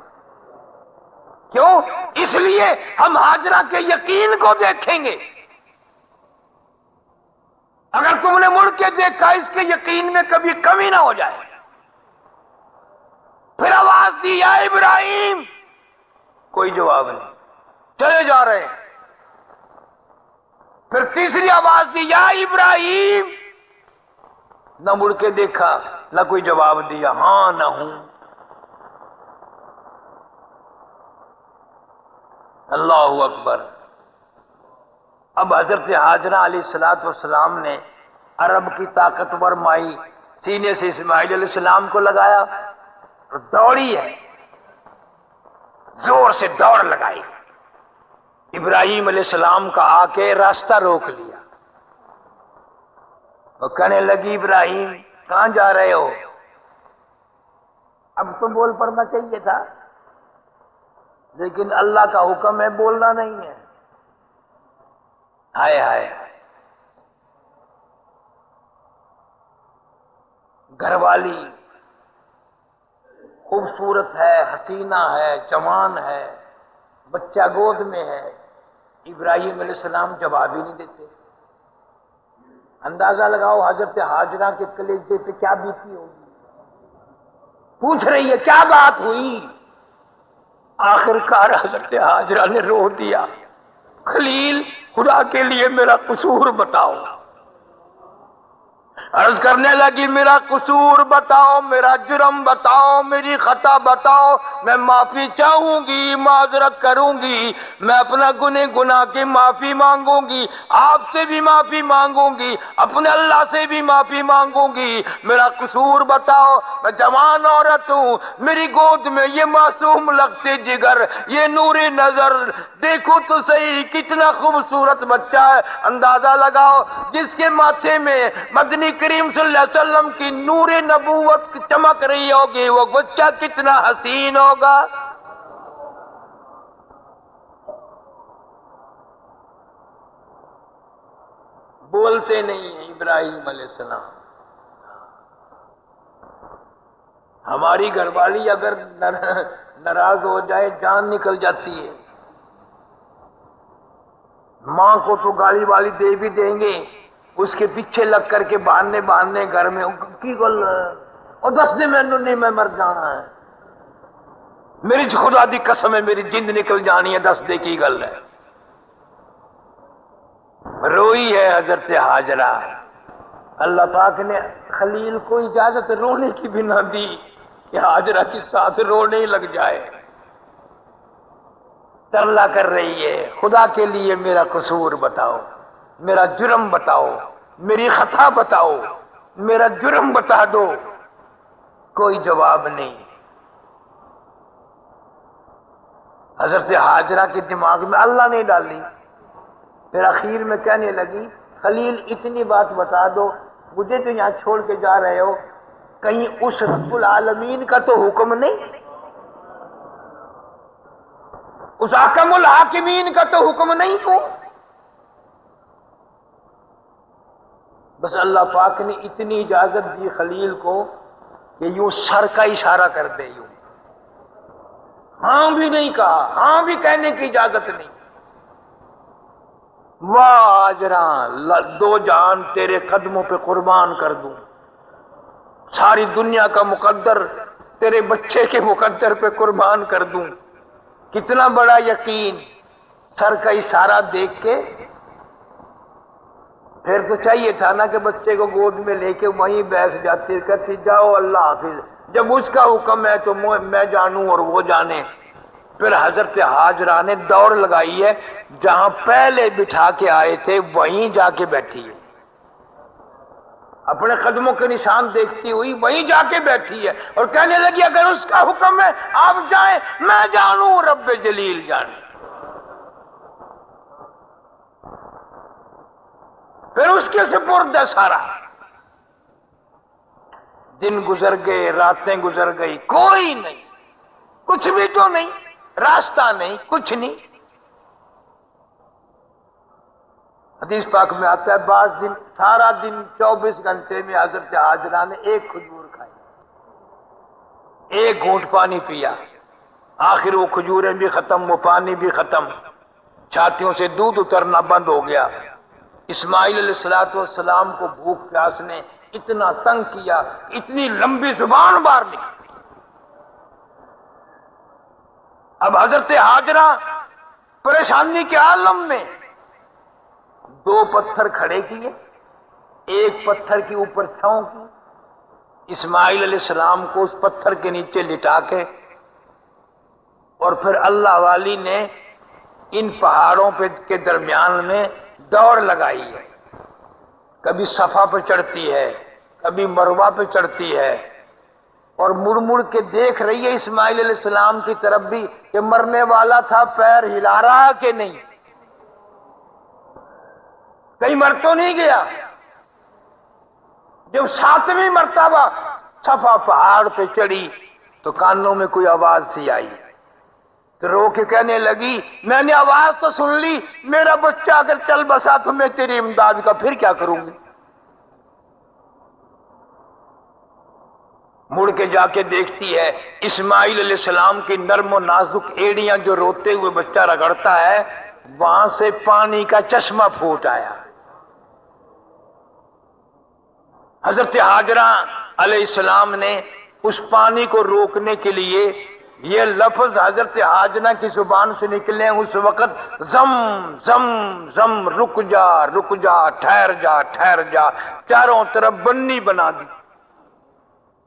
کیوں؟ اس لیے ہم ہاجرہ کے یقین کو دیکھیں گے. اگر تم نے مڑ کے دیکھا اس کے یقین میں کبھی کمی نہ ہو جائے. پھر آواز دی یا ابراہیم، کوئی جواب نہیں، چلے جا رہے ہیں. پھر تیسری آواز دی یا ابراہیم، نہ مڑ کے دیکھا نہ کوئی جواب دیا، ہاں نہ ہوں. اللہ اکبر. اب حضرت ہاجرہ علیہ الصلوۃ والسلام نے عرب کی طاقتور مائی سینے سے اسماعیل علیہ السلام کو لگایا اور دوڑی ہے، زور سے دوڑ لگائی. ابراہیم علیہ السلام کا آ کے راستہ روک لیا. وہ کہنے لگی ابراہیم کہاں جا رہے ہو؟ اب تو بول پڑنا چاہیے تھا، لیکن اللہ کا حکم ہے بولنا نہیں ہے. ہائے ہائے. گھر والی خوبصورت ہے، حسینہ ہے، جوان ہے، بچہ گود میں ہے. ابراہیم علیہ السلام جواب ہی نہیں دیتے. اندازہ لگاؤ حضرت ہاجرہ کے کلیجے پہ کیا بیتی ہوگی. پوچھ رہی ہے کیا بات ہوئی. آخر کار حضرت ہاجرہ نے رو دیا، خلیل خدا کے لیے میرا قصور بتاؤ. عرض کرنے لگی میرا قصور بتاؤ، میرا جرم بتاؤ، میری خطا بتاؤ، میں معافی چاہوں گی، معذرت کروں گی، میں اپنا گناہ کی معافی مانگوں گی، آپ سے بھی معافی مانگوں گی، اپنے اللہ سے بھی معافی مانگوں گی. میرا قصور بتاؤ. میں جوان عورت ہوں، میری گود میں یہ معصوم لگتے جگر، یہ نور نظر، دیکھو تو صحیح کتنا خوبصورت بچہ ہے. اندازہ لگاؤ جس کے ماتھے میں مدنی کریم صلی اللہ علیہ وسلم کی نور نبوت چمک رہی ہوگی، وہ بچہ کتنا حسین ہوگا. بولتے نہیں ہیں ابراہیم علیہ السلام. ہماری گھر والی اگر ناراض ہو جائے جان نکل جاتی ہے. ماں کو تو گالی والی دے بھی دیں گے اس کے پیچھے لگ کر کے بہانے گھر میں کی گل اور دس دے مینوں نہیں میں مر جانا ہے، میری خدا دی قسم ہے میری جند نکل جانی ہے، دس دے کی گل ہے۔ روئی ہے حضرت ہاجرہ، اللہ پاک نے خلیل کو اجازت رونے کی بھی نہ دی کہ ہاجرہ کی سانس رونے لگ جائے، ترلا کر رہی ہے خدا کے لیے میرا قصور بتاؤ، میرا جرم بتاؤ، میری خطا بتاؤ، میرا جرم بتا دو، کوئی جواب نہیں۔ حضرت ہاجرہ کے دماغ میں اللہ نے ڈالی، پھر اخیر میں کہنے لگی خلیل اتنی بات بتا دو، مجھے تو یہاں چھوڑ کے جا رہے ہو، کہیں اس رب العالمین کا تو حکم نہیں، اس حکم الحاکمین کا تو حکم نہیں ہو؟ بس اللہ پاک نے اتنی اجازت دی خلیل کو کہ یوں سر کا اشارہ کر دے، یوں ہاں بھی نہیں کہا، ہاں بھی کہنے کی اجازت نہیں۔ واہ ہاجرہ، دو جان تیرے قدموں پہ قربان کر دوں، ساری دنیا کا مقدر تیرے بچے کے مقدر پہ قربان کر دوں، کتنا بڑا یقین۔ سر کا اشارہ دیکھ کے پھر تو چاہیے تھا نا کہ بچے کو گود میں لے کے وہیں بیٹھ جاتی، کہتی جاؤ اللہ حافظ، جب اس کا حکم ہے تو میں جانوں اور وہ جانے۔ پھر حضرت ہاجرہ نے دوڑ لگائی ہے، جہاں پہلے بٹھا کے آئے تھے وہیں جا کے بیٹھی ہے، اپنے قدموں کے نشان دیکھتی ہوئی وہیں جا کے بیٹھی ہے، اور کہنے لگی اگر اس کا حکم ہے آپ جائیں، میں جانوں رب جلیل جانے۔ پھر اس کے سپرد ہے سارا۔ دن گزر گئے، راتیں گزر گئی، کوئی نہیں، کچھ بھی تو نہیں، راستہ نہیں، کچھ نہیں۔ حدیث پاک میں آتا ہے بعض دن سارا دن 24 گھنٹے میں حضرت ہاجرہ نے ایک کھجور کھائی، ایک گھونٹ پانی پیا، آخر وہ کھجوریں بھی ختم، وہ پانی بھی ختم، چھاتیوں سے دودھ اترنا بند ہو گیا۔ اسماعیل علیہ السلام کو بھوک پیاس نے اتنا تنگ کیا، اتنی لمبی زبان باہر نکلی۔ اب حضرت ہاجرہ پریشانی کے عالم میں دو پتھر کھڑے کیے، ایک پتھر کے اوپر چھاؤں کی، اسماعیل علیہ السلام کو اس پتھر کے نیچے لٹا کے، اور پھر اللہ والی نے ان پہاڑوں کے درمیان میں دوڑ لگائی ہے، کبھی صفا پہ چڑھتی ہے، کبھی مروہ پہ چڑھتی ہے، اور مڑ مڑ کے دیکھ رہی ہے اسماعیل علیہ السلام کی طرف بھی کہ مرنے والا تھا، پیر ہلا رہا کہ نہیں، کہیں مر تو نہیں گیا۔ جب 7ویں مرتبہ صفا پہاڑ پہ چڑھی تو کانوں میں کوئی آواز سی آئی، تو رو کے کہنے لگی میں نے آواز تو سن لی، میرا بچہ اگر چل بسا تو میں تیری امداد کا پھر کیا کروں گی۔ مڑ کے جا کے دیکھتی ہے اسماعیل علیہ السلام کی نرم و نازک ایڑیاں جو روتے ہوئے بچہ رگڑتا ہے، وہاں سے پانی کا چشمہ پھوٹ آیا۔ حضرت ہاجرہ علیہ السلام نے اس پانی کو روکنے کے لیے یہ لفظ حضرت ہاجرہ کی زبان سے نکلے اس وقت زم زم زم، رک جا رک جا، ٹھہر جا ٹھہر جا، چاروں طرف بنی بنا دی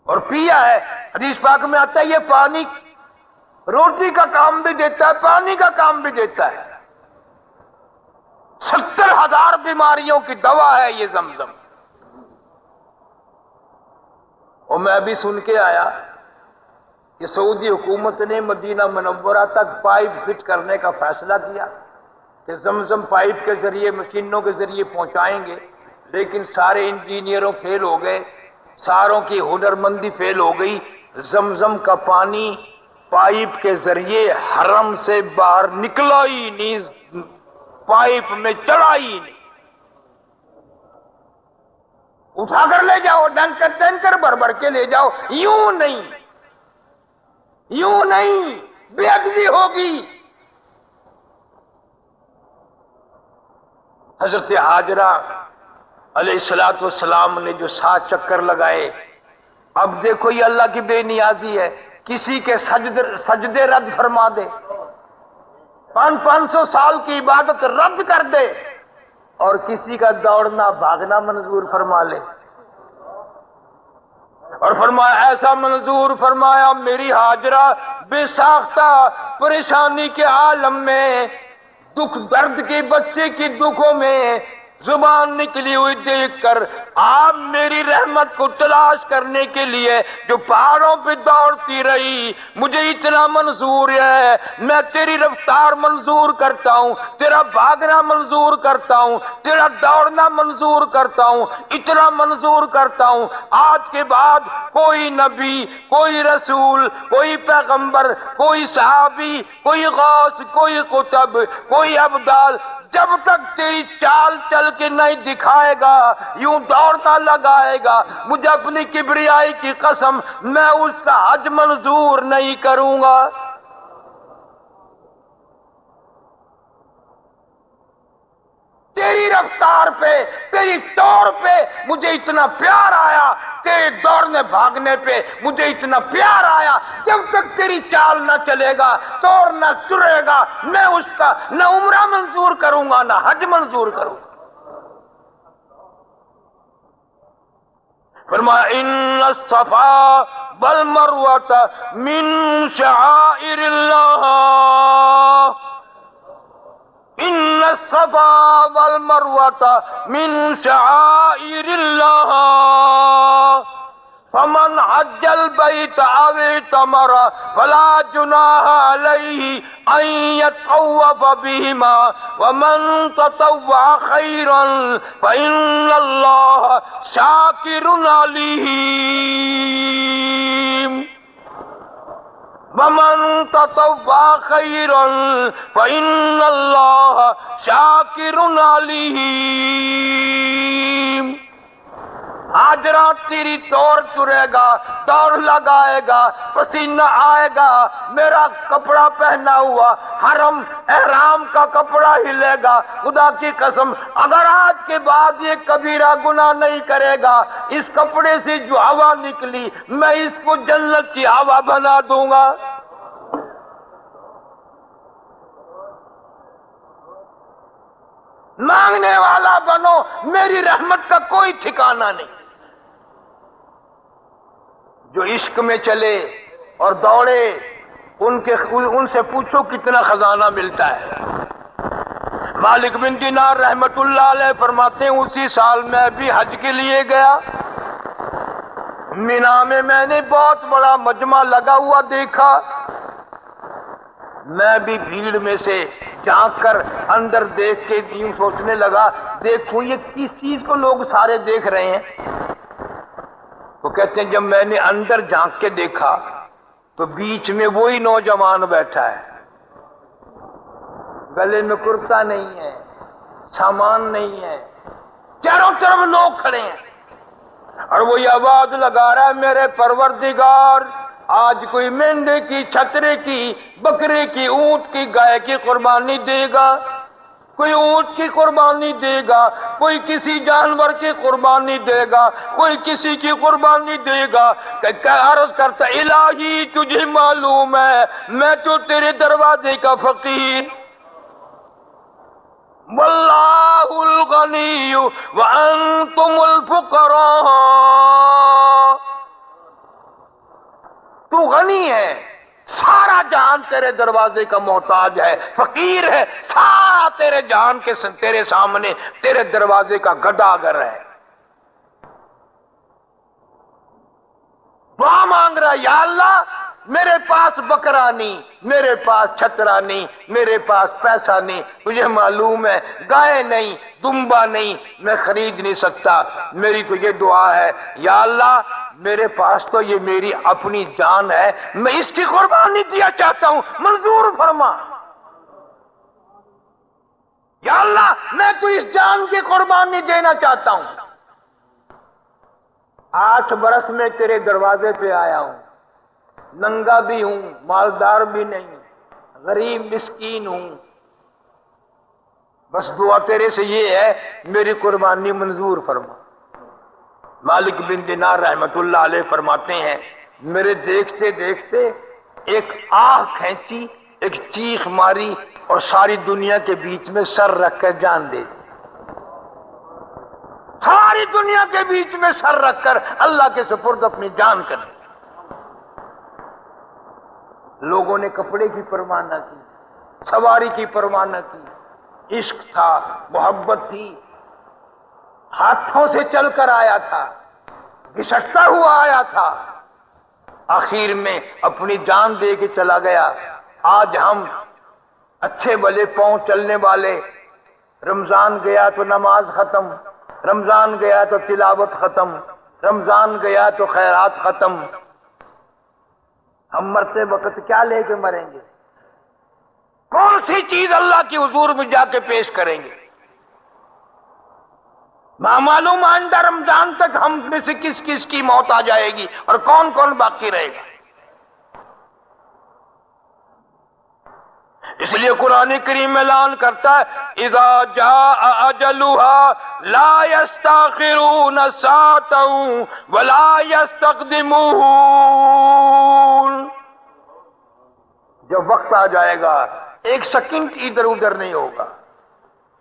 اور پیا ہے۔ حدیث پاک میں آتا ہے یہ پانی روٹی کا کام بھی دیتا ہے، پانی کا کام بھی دیتا ہے، 70,000 بیماریوں کی دوا ہے یہ زمزم۔ اور میں ابھی سن کے آیا کہ سعودی حکومت نے مدینہ منورہ تک پائپ فٹ کرنے کا فیصلہ کیا کہ زمزم پائپ کے ذریعے مشینوں کے ذریعے پہنچائیں گے، لیکن سارے انجینئروں فیل ہو گئے، ساروں کی ہنرمندی فیل ہو گئی، زمزم کا پانی پائپ کے ذریعے حرم سے باہر نکلا ہی نہیں، پائپ میں چڑھا ہی نہیں۔ اٹھا کر لے جاؤ، ٹینکر بھر بھر کے لے جاؤ، یوں نہیں، یوں نہیں، بے ادبی ہوگی۔ حضرت ہاجرہ علیہ السلام نے جو 7 چکر لگائے، اب دیکھو یہ اللہ کی بے نیازی ہے، کسی کے سجدے رد فرما دے، 500 سال کی عبادت رد کر دے، اور کسی کا دوڑنا بھاگنا منظور فرما لے۔ اور فرمایا ایسا منظور فرمایا، میری ہاجرہ بے ساختہ پریشانی کے عالم میں، دکھ درد کے بچے کی دکھوں میں زبان نکلی ہوئی دیکھ کر آپ میری رحمت کو تلاش کرنے کے لیے جو پہاڑوں پہ دوڑتی رہی، مجھے اتنا منظور ہے، میں تیری رفتار منظور کرتا ہوں، تیرا بھاگنا منظور کرتا ہوں، تیرا دوڑنا منظور کرتا ہوں، اتنا منظور کرتا ہوں، آج کے بعد کوئی نبی، کوئی رسول، کوئی پیغمبر، کوئی صحابی، کوئی غوث، کوئی قطب، کوئی ابدال جب تک تیری چال چل کے نہیں دکھائے گا، یوں دوڑتا لگائے گا، مجھے اپنی کبریائی کی قسم میں اس کا حج منظور نہیں کروں گا۔ تیری رفتار پہ، تیری توڑ پہ مجھے اتنا پیار آیا، تیرے دوڑنے بھاگنے پہ مجھے اتنا پیار آیا، جب تک تیری چال نہ چلے گا، توڑ نہ چرے گا، میں اس کا نہ عمرہ منظور کروں گا نہ حج منظور کروں گا۔ فرمایا ان الصفا والمروۃ من شعائر اللہ، ان الصفا والمروۃ من شعائر اللہ، فمن حج البیت او اعتمر فلا جناح علیہ ان یطوف بہما ومن تطوع خیرا فإن اللہ شاکر علیم، ومن تطوع خیرا فإن اللہ شاکر علیم۔ ہاجرہ تیری توڑ چرے گا، دوڑ لگائے گا، پسینہ آئے گا، میرا کپڑا پہنا ہوا حرم احرام کا کپڑا ہلے گا، خدا کی قسم اگر آج کے بعد یہ کبیرہ گناہ نہیں کرے گا، اس کپڑے سے جو ہوا نکلی میں اس کو جنت کی ہوا بنا دوں گا۔ مانگنے والا بنو، میری رحمت کا کوئی ٹھکانہ نہیں۔ جو عشق میں چلے اور دوڑے ان سے پوچھو کتنا خزانہ ملتا ہے۔ مالک بن دینار رحمت اللہ علیہ فرماتے ہیں اسی سال میں بھی حج کے لیے گیا، مینا میں میں نے بہت بڑا مجمع لگا ہوا دیکھا، میں بھی بھیڑ میں سے جھانک کر اندر دیکھ کے یوں سوچنے لگا دیکھوں یہ کس چیز کو لوگ سارے دیکھ رہے ہیں۔ وہ کہتے ہیں جب میں نے اندر جھانک کے دیکھا تو بیچ میں وہی نوجوان بیٹھا ہے، گلے میں کرتا نہیں ہے، سامان نہیں ہے، چاروں طرف لوگ کھڑے ہیں، اور وہی آواز لگا رہا ہے میرے پروردگار آج کوئی مینڈے کی، چھترے کی، بکرے کی، اونٹ کی، گائے کی قربانی دے گا، کوئی اونٹ کی قربانی دے گا، کوئی کسی جانور کی قربانی دے گا، کوئی کسی کی قربانی دے گا۔ کہ عرض کرتا الہی تجھے معلوم ہے میں تو تیرے دروازے کا فقیر، واللہ الغنی وانتم الفقراء، تو غنی ہے، سارا جہان تیرے دروازے کا محتاج ہے، فقیر ہے، سارا تیرے جہان کے تیرے سامنے تیرے دروازے کا گداگر ہے۔ دعا مانگ رہا یا اللہ میرے پاس بکرا نہیں، میرے پاس چھترا نہیں، میرے پاس پیسہ نہیں، تجھے معلوم ہے گائے نہیں، دمبا نہیں، میں خرید نہیں سکتا، میری تو یہ دعا ہے یا اللہ میرے پاس تو یہ میری اپنی جان ہے، میں اس کی قربانی دیا چاہتا ہوں، منظور فرما۔ یا اللہ میں تو اس جان کی قربانی دینا چاہتا ہوں، 8 برس میں تیرے دروازے پہ آیا ہوں، ننگا بھی ہوں، مالدار بھی نہیں، غریب مسکین ہوں، بس دعا تیرے سے یہ ہے میری قربانی منظور فرما۔ مالک بن دینار رحمت اللہ علیہ فرماتے ہیں میرے دیکھتے دیکھتے ایک آہ کھینچی، ایک چیخ ماری اور ساری دنیا کے بیچ میں سر رکھ کر جان دے دی۔ ساری دنیا کے بیچ میں سر رکھ کر اللہ کے سپرد اپنی جان کر دی۔ لوگوں نے کپڑے کی پرواہ نہ کی، سواری کی پرواہ نہ کی، عشق تھا، محبت تھی، ہاتھوں سے چل کر آیا تھا، گھسٹتا ہوا آیا تھا، آخر میں اپنی جان دے کے چلا گیا۔ آج ہم اچھے بھلے پاؤں چلنے والے، رمضان گیا تو نماز ختم، رمضان گیا تو تلاوت ختم، رمضان گیا تو خیرات ختم، ہم مرتے وقت کیا لے کے مریں گے؟ کون سی چیز اللہ کی حضور میں جا کے پیش کریں گے؟ معلوم آئندہ رمضان تک ہم میں سے کس کس کی موت آ جائے گی اور کون کون باقی رہے گا۔ اس لیے قرآن کریم اعلان کرتا ہے اذا جاء اجلها لا يستاخرون ساعة ولا يستقدمون۔ جب وقت آ جائے گا ایک سیکنڈ ادھر ادھر نہیں ہوگا۔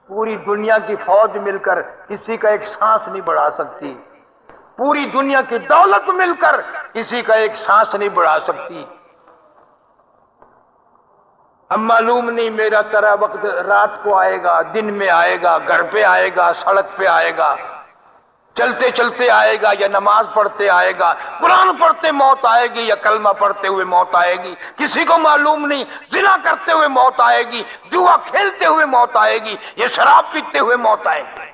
پوری دنیا کی فوج مل کر کسی کا ایک سانس نہیں بڑھا سکتی، پوری دنیا کی دولت مل کر کسی کا ایک سانس نہیں بڑھا سکتی۔ اب معلوم نہیں میرا تیرا وقت رات کو آئے گا، دن میں آئے گا، گھر پہ آئے گا، سڑک پہ آئے گا، چلتے چلتے آئے گا یا نماز پڑھتے آئے گا، قرآن پڑھتے موت آئے گی یا کلمہ پڑھتے ہوئے موت آئے گی، کسی کو معلوم نہیں زنا کرتے ہوئے موت آئے گی، جوا کھیلتے ہوئے موت آئے گی، یا شراب پیتے ہوئے موت آئے گی۔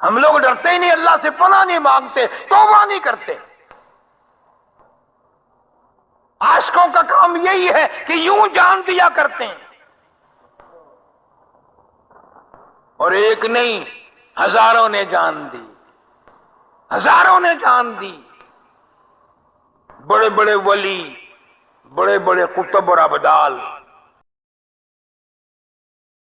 ہم لوگ ڈرتے ہی نہیں، اللہ سے پناہ نہیں مانگتے، توبہ نہیں کرتے۔ عاشقوں کا کام یہی ہے کہ یوں جان دیا کرتے ہیں، اور ایک نہیں ہزاروں نے جان دی، ہزاروں نے جان دی۔ بڑے بڑے ولی، بڑے بڑے قطب اور ابدال